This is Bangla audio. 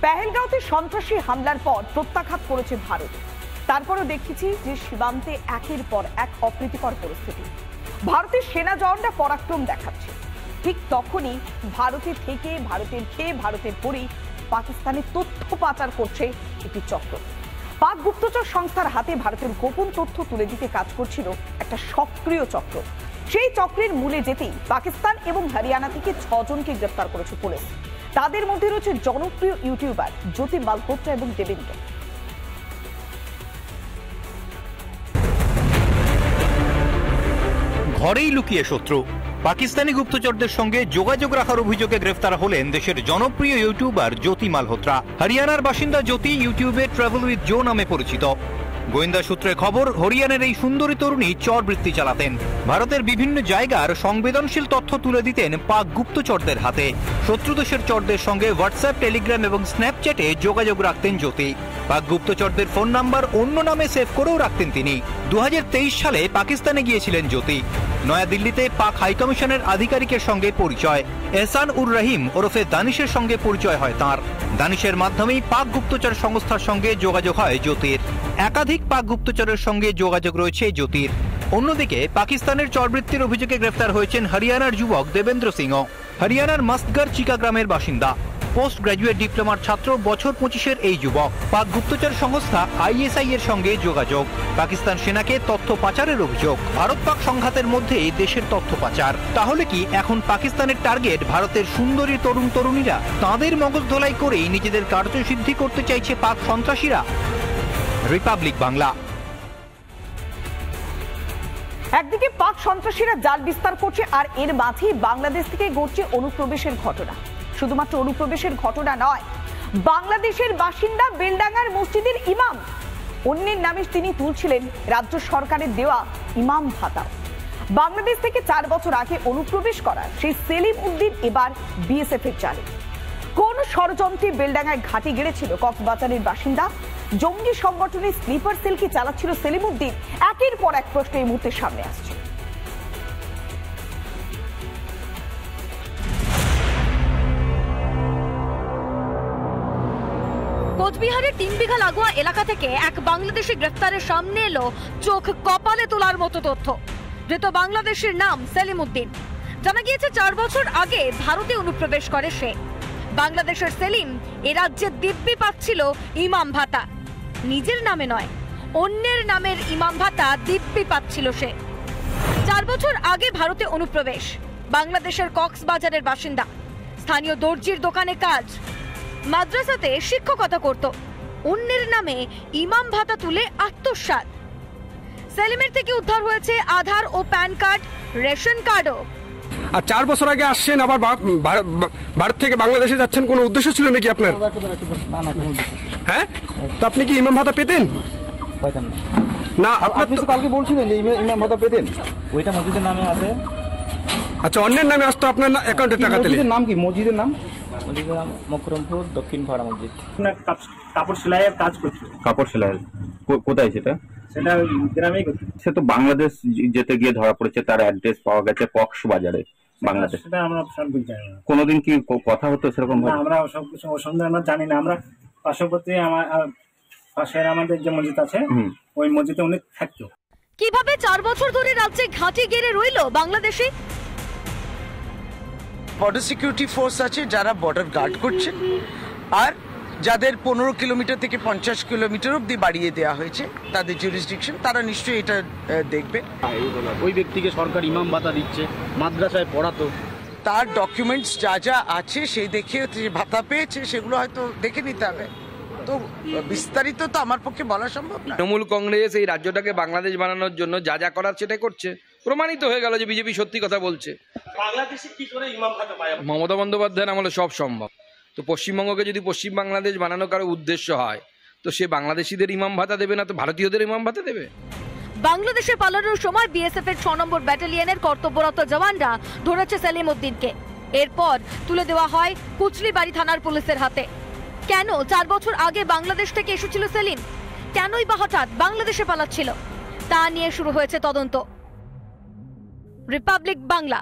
পেহেলগাঁওতে সন্ত্রাসী হামলার পর প্রত্যাঘাত করেছে ভারত। তারপরও দেখেছি যে সীমান্তে একের পর এক অপ্রীতিকর পরিস্থিতি। ভারতের সেনা জওয়ানরা পরাক্রম দেখাচ্ছে, ঠিক তখনই ভারতের থেকে, ভারতের খেয়ে, ভারতের পরেই পাকিস্তানের তথ্য পাচার করছে একটি চক্র। পাক গুপ্তচর সংস্থার হাতে ভারতের গোপন তথ্য তুলে দিতে কাজ করছিল একটা সক্রিয় চক্র। সেই চক্রের মূলে যেতেই পাকিস্তান এবং হরিয়ানা থেকে 6 জনকে গ্রেফতার করেছে পুলিশ। তাদের মধ্যে রয়েছে জনপ্রিয় ইউটিউবার জ্যোতি মালহোত্রা এবং দেবেন্দ্র। ঘরেই লুকিয়ে শত্রু। পাকিস্তানি গুপ্তচরদের সঙ্গে যোগাযোগ রাখার অভিযোগে গ্রেফতার হলেন দেশের জনপ্রিয় ইউটিউবার জ্যোতি মালহোত্রা। হরিয়ানার বাসিন্দা জ্যোতি ইউটিউবে ট্রাভেল উইথ জো নামে পরিচিত। গোয়েন্দা সূত্রে খবর, হরিয়ানার এই সুন্দরী তরুণী চরবৃত্তি চালাতেন। ভারতের বিভিন্ন জায়গার সংবেদনশীল তথ্য তুলে দিতেন পাক গুপ্তচরদের হাতে। শত্রু দেশের চরদের সঙ্গে হোয়াটসঅ্যাপ, টেলিগ্রাম এবং স্ন্যাপচ্যাটে যোগাযোগ রাখতেন জ্যোতি। পাক গুপ্তচরদের ফোন নাম্বার অন্য নামে সেভ করেও রাখতেন তিনি। 2023 সালে পাকিস্তানে গিয়েছিলেন জ্যোতি। নয়াদিল্লিতে পাক হাইকমিশনের আধিকারিকের সঙ্গে পরিচয়। এহসান উর রহিম ওরফে দানিশের সঙ্গে পরিচয় হয় তাঁর। দানিশের মাধ্যমেই পাক গুপ্তচর সংস্থার সঙ্গে যোগাযোগ হয় জ্যোতির। একাধিক পাক গুপ্তচরের সঙ্গে যোগাযোগ রয়েছে জ্যোতির। অন্যদিকে পাকিস্তানের চরবৃত্তির অভিযোগে গ্রেফতার হয়েছেন হরিয়ানার যুবক দেবেন্দ্র সিংহ। হরিয়ানার মাস্টগড় চিকা গ্রামের বাসিন্দা। পোস্ট গ্রাজুয়েট ডিপ্লোমার ছাত্র, বছর 25-এর এই যুবক। পাক গুপ্তচর সংস্থা ISI এর সঙ্গে যোগাযোগ। পাকিস্তান সেনাকে তথ্য পাচারের অভিযোগ। ভারত পাক সংঘাতের মধ্যে দেশের তথ্য পাচার। তাহলে কি এখন পাকিস্তানের টার্গেট ভারতের সুন্দরী তরুণ তরুণীরা? তাঁদের মগজ ধোলাই করেই নিজেদের কার্যসিদ্ধি করতে চাইছে পাক সন্ত্রাসীরা? রিপাবলিক বাংলা। একদিকে পাক সন্ত্রাসীরা জাল বিস্তার করছে, আর এর মাঝেই বাংলাদেশ থেকে ঘটছে অনুপ্রবেশের ঘটনা। শুধুমাত্র অনুপ্রবেশের ঘটনা নয়, বাংলাদেশের বাসিন্দা বেলডাঙ্গার মসজিদের ইমাম, অন্যের নামে তিনি তুলছিলেন রাজ্য সরকারের দেওয়া ইমাম ভাতা। বাংলাদেশ থেকে 4 বছর আগে অনুপ্রবেশ করা সেই সেলিম উদ্দিন এবার BSF এর জালে। কোন ষড়যন্ত্রে বেলডাঙ্গায় ঘাঁটি গেড়েছিল কক্সবাজারের বাসিন্দা? জঙ্গি সংগঠনের স্লিপার সেল কি চালাচ্ছিল সেলিম উদ্দিন? একের পর এক প্রশ্ন এই মুহূর্তে সামনে আসছে। কোচবিহারের 3 বিঘা লাগোয়া এলাকা থেকে এক বাংলাদেশি গ্রেফতারের সামনে এলো চোখ কপালে তোলার মতো তথ্য। ধৃত বাংলাদেশের নাম সেলিম উদ্দিন। জানা গিয়েছে 4 বছর আগে ভারতে অনুপ্রবেশ করে সে। বাংলাদেশের সেলিম এ রাজ্যে দিব্যি পাচ্ছিল ইমাম ভাতা। নিজের নামে নয়, অন্যের নামের ইমাম ভাতা দিব্যি পাচ্ছিল সে। 4 বছর আগে ভারতে অনুপ্রবেশ। বাংলাদেশের কক্সবাজারের বাসিন্দা। স্থানীয় দর্জির দোকানে কাজ, মাদ্রাসাতে শিক্ষকতা করত। অন্যের নামে ইমাম ভাতা তুলে আত্মসাৎ। সেলিমের থেকে উদ্ধার হয়েছে আধার ও প্যান কার্ড, রেশন কার্ডও। আর 4 বছর আগে আসছেন, আবার ভারত থেকে বাংলাদেশে যাচ্ছেন, কোনো উদ্দেশ্য ছিল নাকি আপনার? হ্যাঁ, তো আপনি কি ইমাম ভাতা পেতেন? না, আপনি তো কালকে বলছিলেন যে ইমাম ভাতা পেতেন। ওইটা মসজিদের নামে আছে। আচ্ছা, অন্যের নামে আসতো আপনার অ্যাকাউন্টে টাকা দিলে? নাম কি মসজিদের নাম? মসজিদের নাম মকরমপুর দক্ষিণ পাড়া মসজিদ। কাপড় সেলাইয়ের কাজ করছে। কাপড় সেলাই কোথায় সেটা? সেটা গ্রামেই করছে। সে তো বাংলাদেশ যেতে গিয়ে ধরা পড়েছে, তার অ্যাড্রেস পাওয়া গেছে কক্সবাজারে, বাংলাদেশ। সেটা আমরা সব জানি না। কোনোদিন কি কথা হতো সেরকম? আমরা সবকিছু সম্বন্ধে আমরা জানি না। আমরা পার্শ্ববর্তী পাশের আমাদের যে মসজিদ আছে, ওই মসজিদে উনি থাকতো। কিভাবে 4 বছর ধরে রাজ্যে ঘাঁটি গেড়ে রইল বাংলাদেশে? বর্ডার সিকিউরিটি ফোর্স আছে যারা বর্ডার গার্ড করছে, আর যাদের 15 কিলোমিটার থেকে 50 কিলোমিটার অব্দি বাড়িয়ে দেওয়া হয়েছে তাদের জুরিসডিকশন, তারা নিশ্চয়ই এটা দেখবে। ওই ব্যক্তিকে সরকার ইমাম ভাতা দিচ্ছে, মাদ্রাসায় পড়াতো, তার ডকুমেন্টস যা যা আছে সেই দেখে যে ভাতা পেয়েছে সেগুলো হয়তো দেখে নিতে হবে। তো বিস্তারিত তো আমার পক্ষে বলা সম্ভব না। তৃণমূল কংগ্রেস এই রাজ্যটাকে বাংলাদেশ বানানোর জন্য যা যা করার সেটাই করছে। প্রমাণিত হয়ে গেল যে বিজেপি সত্যি কথা বলছে। বাংলাদেশে কি করে ইমাম ভাতা পায়? মমতা বন্দ্যোপাধ্যায়ের আমলে সব সম্ভব। তো পশ্চিমবঙ্গকে যদি পশ্চিম বাংলাদেশ বানানো কারো উদ্দেশ্য হয়, তো সে বাংলাদেশিদের ইমাম ভাতা দেবে না, তো ভারতীয়দের ইমাম ভাতা দেবে। বাংলাদেশে পালানোর সময় BSF এর 6 নম্বর ব্যাটালিয়নের কর্তব্যরত জওয়ানরা ধরেছে সেলিম উদ্দিনকে। এরপর তুলে দেওয়া হয় কুচলিবাড়ি থানার পুলিশের হাতে। কেন 4 বছর আগে বাংলাদেশ থেকে এসেছিল সেলিম? কেনই বা হঠাৎ বাংলাদেশে পালাচ্ছিল? তা নিয়ে শুরু হয়েছে তদন্ত। রিপাবলিক বাংলা।